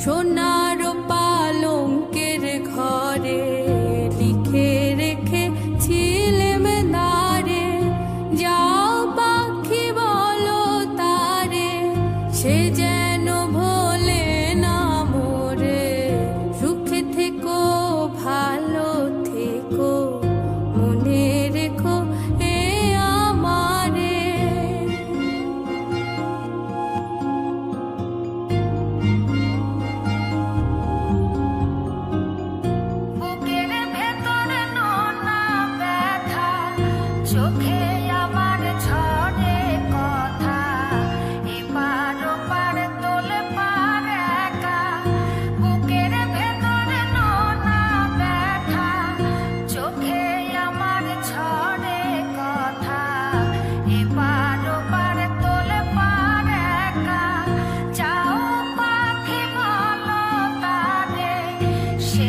সোনার পালঙ্কের ঘরে লিখে রেখেছিলেম দ্বারে, যাও পাখি বলো তারে, সে যেন ভোলে না মোরে। সুখে থেকো ভালো থেকো, মনে রেখো এ আমারে। বুকের ভেতরে নোনা ব্যথা, চোখে আমার ঝরে কথা, এপার ওপার তোলে পার একা। বুকের ভেতরে নোনা ব্যথা, চোখে আমার ঝরে কথা, এপার ওপার তোলে পার একা। যাও পাখি বলো তারে, সে